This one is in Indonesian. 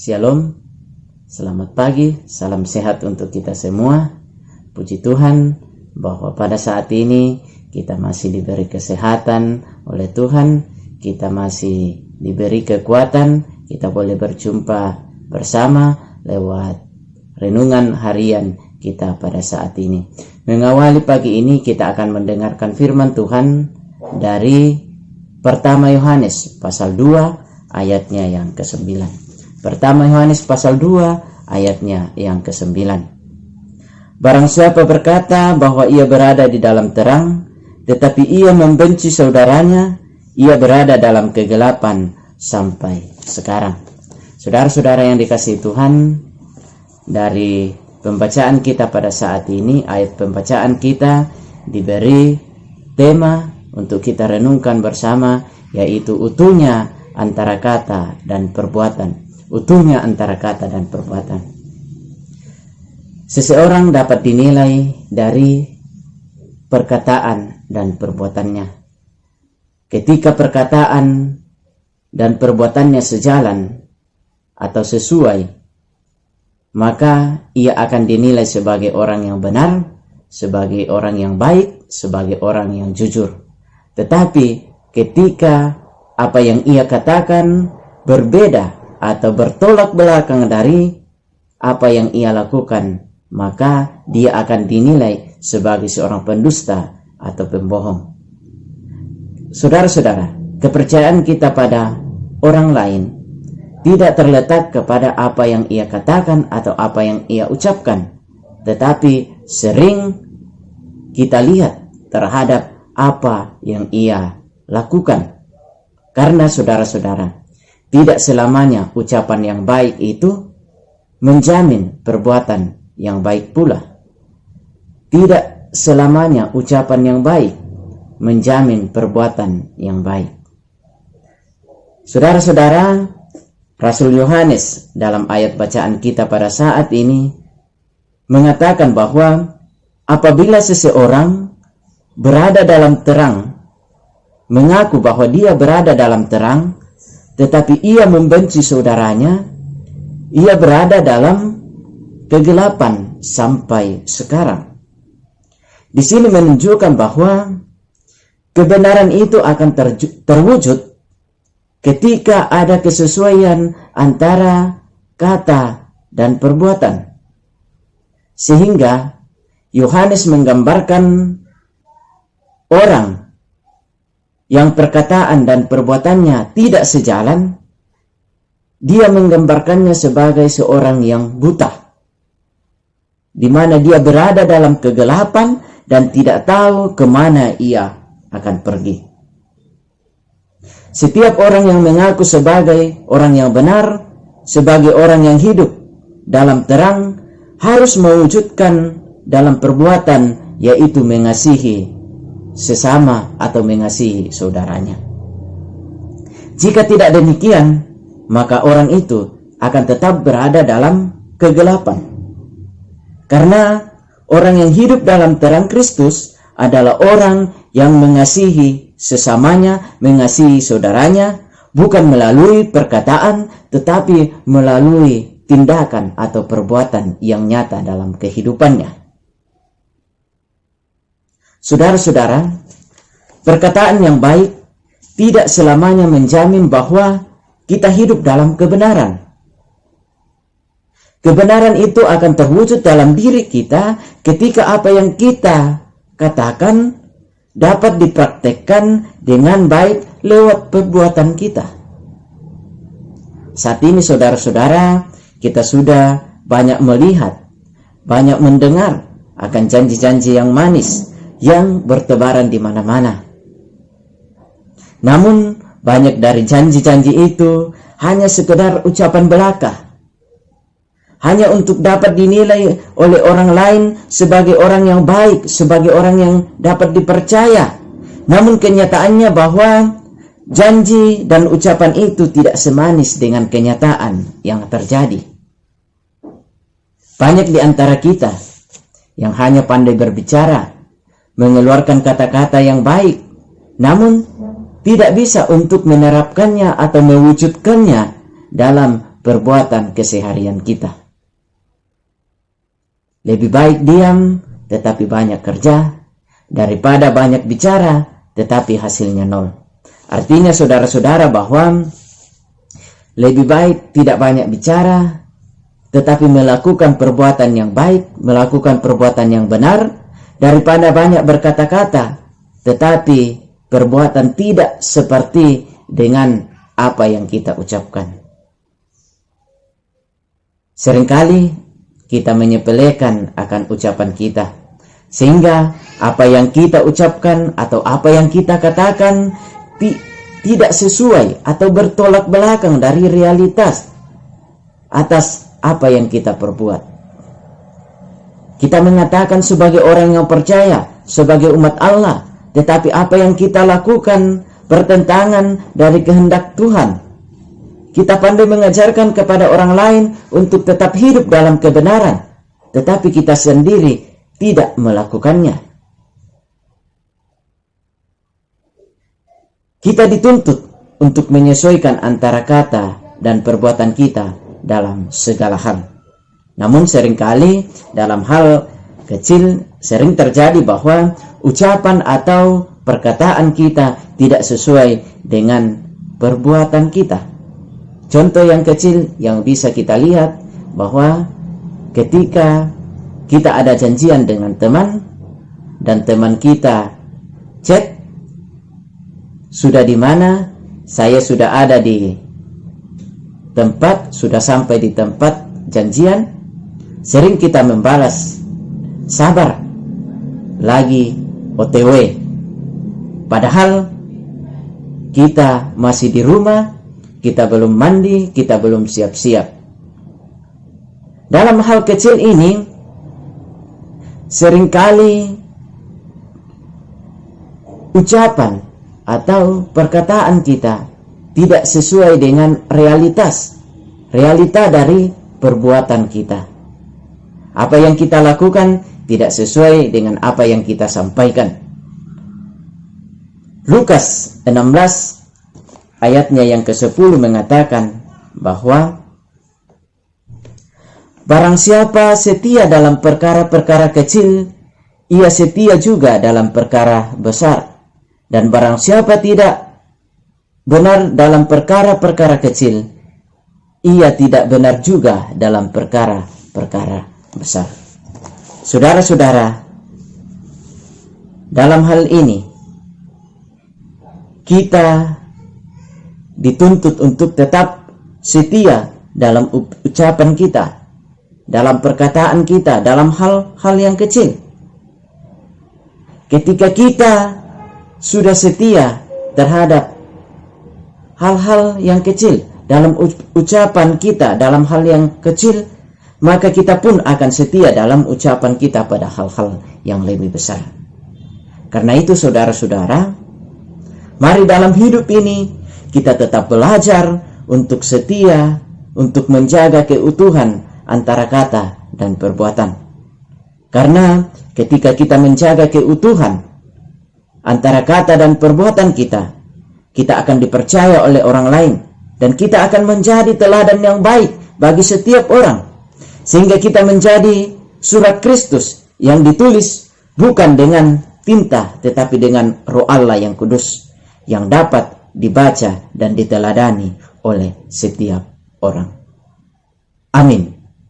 Shalom, selamat pagi, salam sehat untuk kita semua. Puji Tuhan bahwa pada saat ini kita masih diberi kesehatan oleh Tuhan, kita masih diberi kekuatan, kita boleh berjumpa bersama lewat renungan harian kita pada saat ini. Mengawali pagi ini kita akan mendengarkan firman Tuhan dari pertama Yohanes pasal 2 ayatnya yang ke-9. Pertama Yohanes pasal 2 ayatnya yang ke-9. Barang siapa berkata bahwa ia berada di dalam terang, tetapi ia membenci saudaranya, ia berada dalam kegelapan sampai sekarang. Saudara-saudara yang dikasihi Tuhan, dari pembacaan kita pada saat ini, ayat pembacaan kita diberi tema untuk kita renungkan bersama, yaitu utuhnya antara kata dan perbuatan. Utuhnya antara kata dan perbuatan. Seseorang dapat dinilai dari perkataan dan perbuatannya. Ketika perkataan dan perbuatannya sejalan atau sesuai, maka ia akan dinilai sebagai orang yang benar, sebagai orang yang baik, sebagai orang yang jujur. Tetapi ketika apa yang ia katakan berbeda atau bertolak belakang dari apa yang ia lakukan, maka dia akan dinilai sebagai seorang pendusta atau pembohong. Saudara-saudara, kepercayaan kita pada orang lain tidak terletak kepada apa yang ia katakan atau apa yang ia ucapkan, tetapi sering kita lihat terhadap apa yang ia lakukan. Karena saudara-saudara, tidak selamanya ucapan yang baik itu menjamin perbuatan yang baik pula. Tidak selamanya ucapan yang baik menjamin perbuatan yang baik. Saudara-saudara, Rasul Yohanes dalam ayat bacaan kita pada saat ini mengatakan bahwa apabila seseorang berada dalam terang, mengaku bahwa dia berada dalam terang, tetapi ia membenci saudaranya, ia berada dalam kegelapan sampai sekarang. Di sini menunjukkan bahwa kebenaran itu akan terwujud ketika ada kesesuaian antara kata dan perbuatan. Sehingga Yohanes menggambarkan orang yang perkataan dan perbuatannya tidak sejalan, dia menggambarkannya sebagai seorang yang buta, di mana dia berada dalam kegelapan dan tidak tahu kemana ia akan pergi. Setiap orang yang mengaku sebagai orang yang benar, sebagai orang yang hidup dalam terang, harus mewujudkan dalam perbuatan, yaitu mengasihi sesama atau mengasihi saudaranya. Jika tidak demikian, maka orang itu akan tetap berada dalam kegelapan. Karena orang yang hidup dalam terang Kristus adalah orang yang mengasihi sesamanya, mengasihi saudaranya, bukan melalui perkataan, tetapi melalui tindakan atau perbuatan yang nyata dalam kehidupannya. Saudara-saudara, perkataan yang baik tidak selamanya menjamin bahwa kita hidup dalam kebenaran. Kebenaran itu akan terwujud dalam diri kita ketika apa yang kita katakan dapat dipraktekkan dengan baik lewat perbuatan kita. Saat ini saudara-saudara, kita sudah banyak melihat, banyak mendengar akan janji-janji yang manis yang bertebaran di mana-mana. Namun banyak dari janji-janji itu hanya sekedar ucapan belaka, hanya untuk dapat dinilai oleh orang lain sebagai orang yang baik, sebagai orang yang dapat dipercaya. Namun kenyataannya bahwa janji dan ucapan itu tidak semanis dengan kenyataan yang terjadi. Banyak di antara kita yang hanya pandai berbicara, mengeluarkan kata-kata yang baik, namun tidak bisa untuk menerapkannya atau mewujudkannya dalam perbuatan keseharian kita. Lebih baik diam tetapi banyak kerja daripada banyak bicara tetapi hasilnya nol. Artinya saudara-saudara bahwa lebih baik tidak banyak bicara tetapi melakukan perbuatan yang baik, melakukan perbuatan yang benar, daripada banyak berkata-kata tetapi perbuatan tidak seperti dengan apa yang kita ucapkan. Seringkali kita menyepelekan akan ucapan kita, sehingga apa yang kita ucapkan atau apa yang kita katakan tidak sesuai atau bertolak belakang dari realitas atas apa yang kita perbuat. Kita mengatakan sebagai orang yang percaya, sebagai umat Allah, tetapi apa yang kita lakukan bertentangan dari kehendak Tuhan. Kita pandai mengajarkan kepada orang lain untuk tetap hidup dalam kebenaran, tetapi kita sendiri tidak melakukannya. Kita dituntut untuk menyesuaikan antara kata dan perbuatan kita dalam segala hal. Namun seringkali dalam hal kecil sering terjadi bahwa ucapan atau perkataan kita tidak sesuai dengan perbuatan kita. Contoh yang kecil yang bisa kita lihat bahwa ketika kita ada janjian dengan teman dan teman kita chat, sudah di mana, saya sudah ada di tempat, sudah sampai di tempat janjian, sering kita membalas, sabar, lagi OTW. Padahal kita masih di rumah, kita belum mandi, kita belum siap-siap. Dalam hal kecil ini, seringkali ucapan atau perkataan kita tidak sesuai dengan realita dari perbuatan kita. Apa yang kita lakukan tidak sesuai dengan apa yang kita sampaikan. Lukas 16 ayatnya yang ke-10 mengatakan bahwa barang siapa setia dalam perkara-perkara kecil, ia setia juga dalam perkara besar. Dan barang siapa tidak benar dalam perkara-perkara kecil, ia tidak benar juga dalam perkara-perkara besar. Saudara-saudara, dalam hal ini kita dituntut untuk tetap setia dalam ucapan kita, dalam perkataan kita, dalam hal-hal yang kecil. Ketika kita sudah setia terhadap hal-hal yang kecil, dalam ucapan kita, dalam hal yang kecil, maka kita pun akan setia dalam ucapan kita pada hal-hal yang lebih besar. Karena itu saudara-saudara, mari dalam hidup ini kita tetap belajar untuk setia, untuk menjaga keutuhan antara kata dan perbuatan. Karena ketika kita menjaga keutuhan antara kata dan perbuatan kita, kita akan dipercaya oleh orang lain. Dan kita akan menjadi teladan yang baik bagi setiap orang. Sehingga kita menjadi surat Kristus yang ditulis bukan dengan tinta, tetapi dengan Roh Allah yang kudus, yang dapat dibaca dan diteladani oleh setiap orang. Amin.